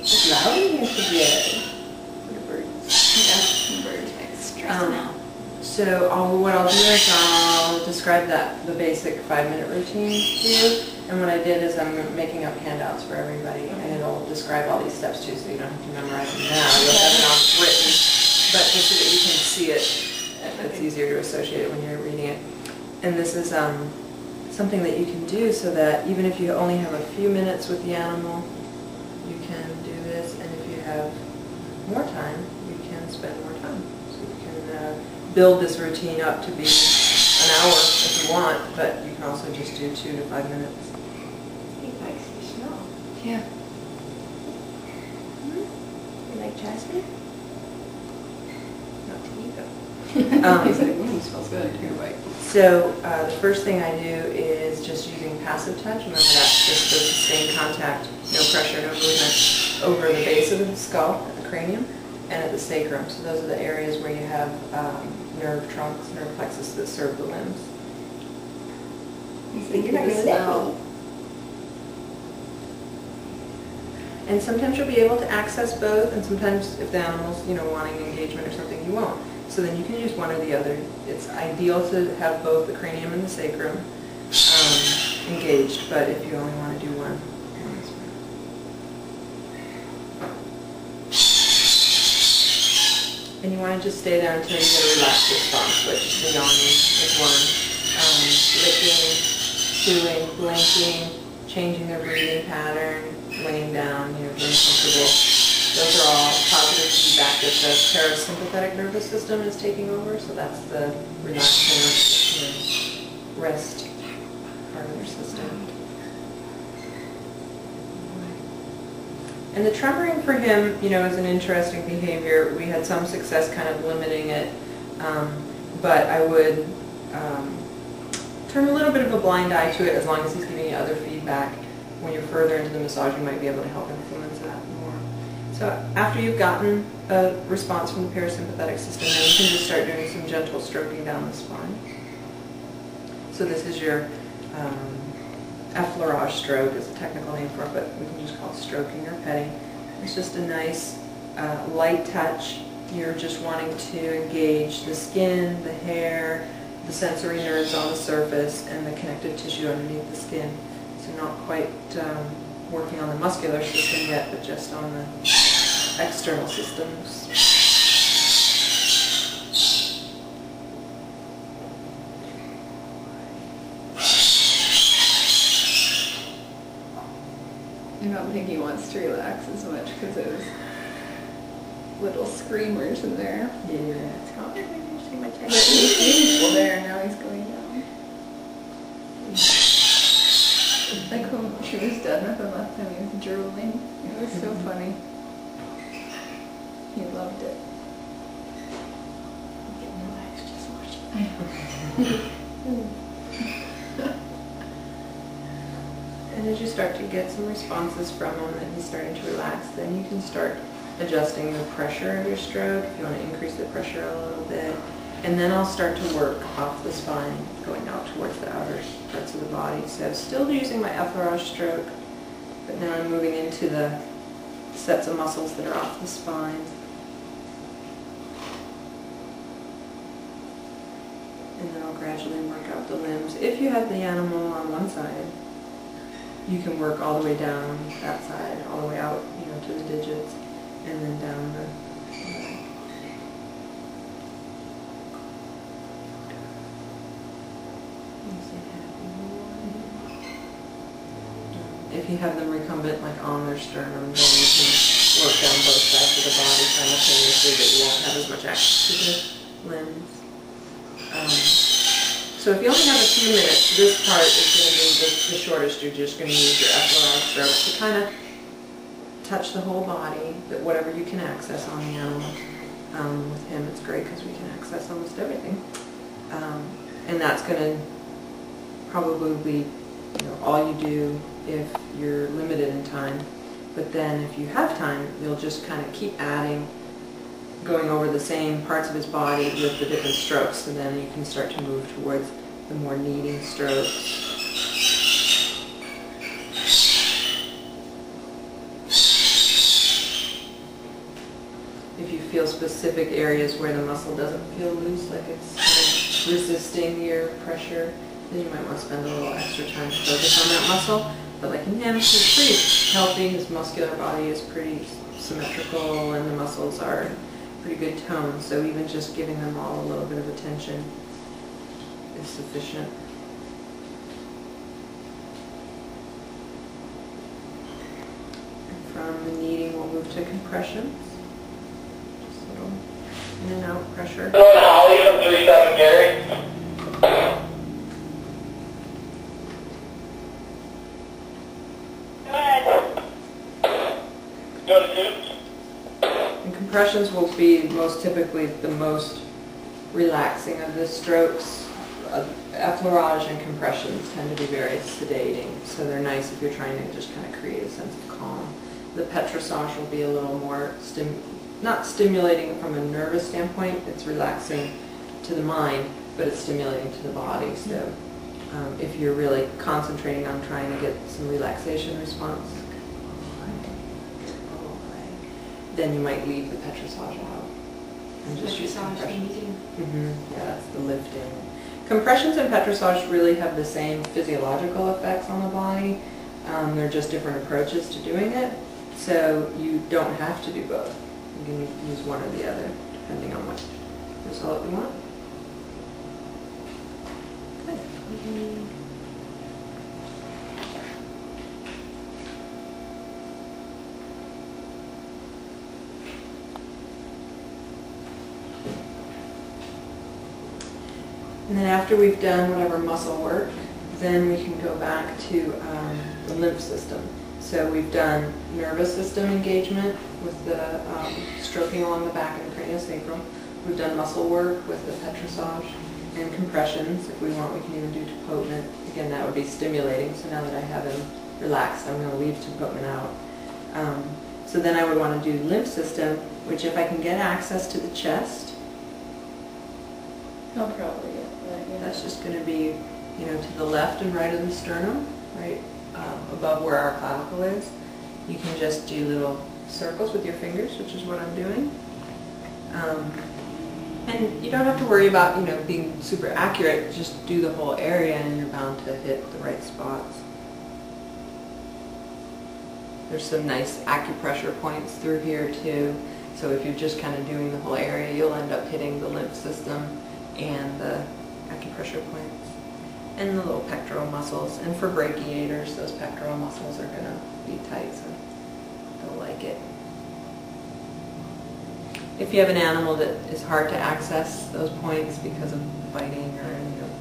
It's loud in here today. For the birds. Yeah, the birds make stressing out. So what I'll do is I'll describe the basic 5-minute routine to you. And what I did is I'm making up handouts for everybody, and it'll describe all these steps too, so you don't have to memorize them now. You'll have it all written, but just so that you can see it, it's easier to associate it when you're reading it. And this is something that you can do so that even if you only have a few minutes with the animal, you can do this, and if you have more time, you can spend more time. So you can build this routine up to be an hour if you want, but you can also just do 2 to 5 minutes. He likes the smell. Yeah. You like jasmine? Not to me though. He's like, smells good. Here, wait. So the first thing I do is just using passive touch. Remember that's just the sustained contact, no pressure, no movement over the base of the skull at the cranium and at the sacrum. So those are the areas where you have nerve trunks, nerve plexus that serve the limbs. You're not going to let me. And sometimes you'll be able to access both, and sometimes if the animal's, wanting engagement or something, you won't. So then you can use one or the other. It's ideal to have both the cranium and the sacrum engaged, but if you only want to do one. And you want to just stay there until you get a relaxed response, which the yawning is one. Licking, chewing, blinking, changing their breathing pattern, laying down, being comfortable. Those are all positive feedback that the parasympathetic nervous system is taking over, so that's the relaxing, rest part of their system. And the tremoring for him, is an interesting behavior. We had some success kind of limiting it, but I would turn a little bit of a blind eye to it as long as he's giving you other feedback. When you're further into the massage, you might be able to help influence that more. So after you've gotten a response from the parasympathetic system, then you can just start doing some gentle stroking down the spine. So this is your effleurage stroke is a technical name for it, but we can just call it stroking or petting. It's just a nice light touch. You're just wanting to engage the skin, the hair, the sensory nerves on the surface, and the connective tissue underneath the skin. So not quite working on the muscular system yet, but just on the external systems. I don't think he wants to relax as much because there's little screamers in there. Yeah. It's not too much But he's beautiful there, now he's going down. Like when she was done with him last time, he was drooling. It was so funny. He loved it. I'm getting relaxed just watching. And as you start to get some responses from him and he's starting to relax, then you can start adjusting the pressure of your stroke. If you want to increase the pressure a little bit. And then I'll start to work off the spine, going out towards the outer parts of the body. So I'm still using my effleurage stroke, but now I'm moving into the sets of muscles that are off the spine. And then I'll gradually work out the limbs. If you have the animal on one side, you can work all the way down that side, all the way out, to the digits, and then down the back. If you have them recumbent, like on their sternum, then you can work down both sides of the body simultaneously, but you won't have as much access to the limbs. So if you only have a few minutes, this part is going to be the shortest. You're just going to use your effleurage stroke to kind of touch the whole body, but whatever you can access on the animal. With him, it's great because we can access almost everything. And that's going to probably be all you do if you're limited in time. But then if you have time, you'll just kind of keep adding, going over the same parts of his body with the different strokes, so then you can start to move towards the more kneading strokes. feel specific areas where the muscle doesn't feel loose, like it's kind of resisting your pressure, then you might want to spend a little extra time to focus on that muscle. But like in him, he's pretty healthy, his muscular body is pretty symmetrical, and the muscles are pretty good tone, so even just giving them all a little bit of attention is sufficient. And from the kneading, we'll move to compressions. Just a little in and out pressure. Holly from 37 Gary. Go to suits. And compressions will be most typically the most relaxing of the strokes. Effleurage and compressions tend to be very sedating, so they're nice if you're trying to just kind of create a sense of calm. The petrissage will be a little more, not stimulating from a nervous standpoint, it's relaxing to the mind, but it's stimulating to the body. So if you're really concentrating on trying to get some relaxation response, then you might leave the petrissage out and just use compression. Yeah, that's the lifting. Compressions and petrissage really have the same physiological effects on the body. They're just different approaches to doing it, so you don't have to do both. You can use one or the other, depending on what result you want. Good. And then after we've done whatever muscle work, then we can go back to the lymph system. So we've done nervous system engagement with the stroking along the back and the cranio-sacral. We've done muscle work with the petrissage and compressions. If we want, we can even do Deepening. Again, that would be stimulating. So now that I have him relaxed, I'm going to leave Deepening out. So then I would want to do lymph system, which if I can get access to the chest, I'll probably get that, yeah. that's just going to be, you know, to the left and right of the sternum, right above where our clavicle is. You can just do little circles with your fingers, which is what I'm doing. And you don't have to worry about, you know, being super accurate. Just do the whole area and you're bound to hit the right spots. There's some nice acupressure points through here too. So if you're just kind of doing the whole area, you'll end up hitting the lymph system and the acupressure points and the little pectoral muscles. And for brachiators, those pectoral muscles are going to be tight, so they'll like it. If you have an animal that is hard to access those points because of biting or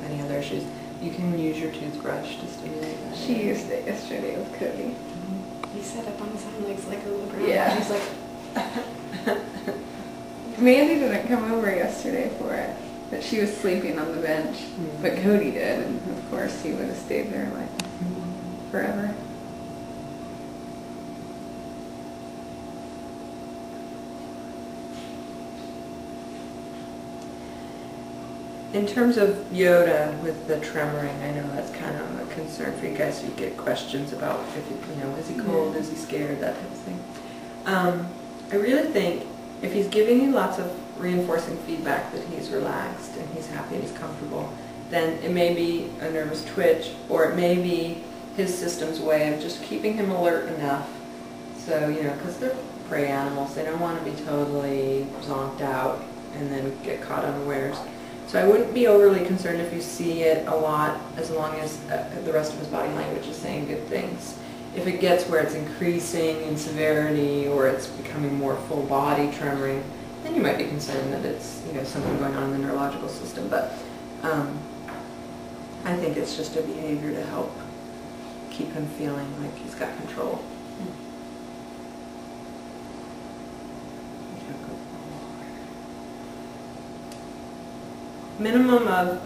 any other issues, you can use your toothbrush to stimulate that. She used it yesterday with Cody. He sat up on his hind legs like a little girl. Yeah. She's like, Mandy didn't come over yesterday for it, but she was sleeping on the bench. But Cody did, and of course he would have stayed there like forever. In terms of Yoda with the tremoring, I know that's kind of a concern for you guys. You get questions about if is he cold, is he scared, that type of thing. I really think if he's giving you lots of reinforcing feedback that he's relaxed and he's happy and he's comfortable, then it may be a nervous twitch, or it may be his system's way of just keeping him alert enough. So, because they're prey animals, they don't want to be totally zonked out and then get caught unawares. So I wouldn't be overly concerned if you see it a lot, as long as the rest of his body language is saying good things. If it gets where it's increasing in severity or it's becoming more full body tremoring, then you might be concerned that it's something going on in the neurological system. But I think it's just a behavior to help keep him feeling like he's got control. Minimum of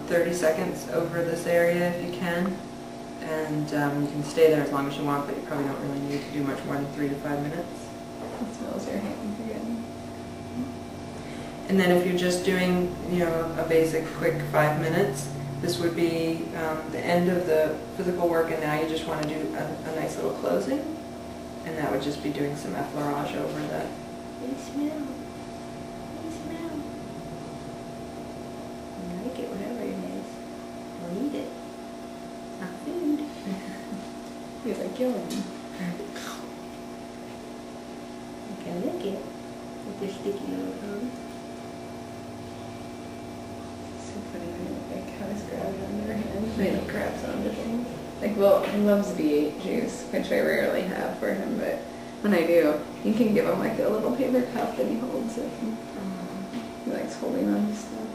30 seconds over this area if you can, and you can stay there as long as you want, but you probably don't really need to do much more than 3 to 5 minutes. That smells your hands again. And then if you're just doing a basic quick 5 minutes, this would be the end of the physical work, and now you just want to do a nice little closing, and that would just be doing some effleurage over the. they smell. smell. I like it, whatever it is. I'll eat it. It's not food. He's like, yum. You can lick it with your sticky little tongue. So funny when you like how he's grabbing on their hand. He like grabs onto things. Like, well, he loves V8 juice, which I rarely have for him, but when I do, you can give him like a little paper cup and he holds it. And he likes holding on to stuff.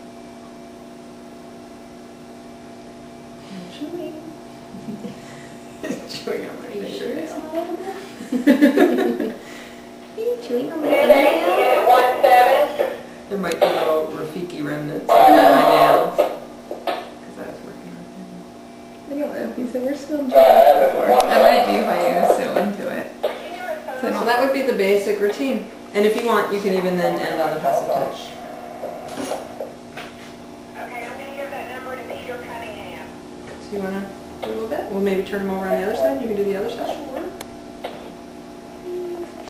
Chewing. Chewing on my Are you finger sure it's nail. not over? Are you chewing on my fingernail? 17. There might be little Rafiki remnants on my nails. Because I was working on him. I don't know. He said we're still dry before. That might be why he was so into it. So that would be the basic routine. And if you want, you can even then end on a passive touch. Okay, I'm going to give that number to Peter Cunningham. So you want to do a little bit? We'll maybe turn them over on the other side. You can do the other side.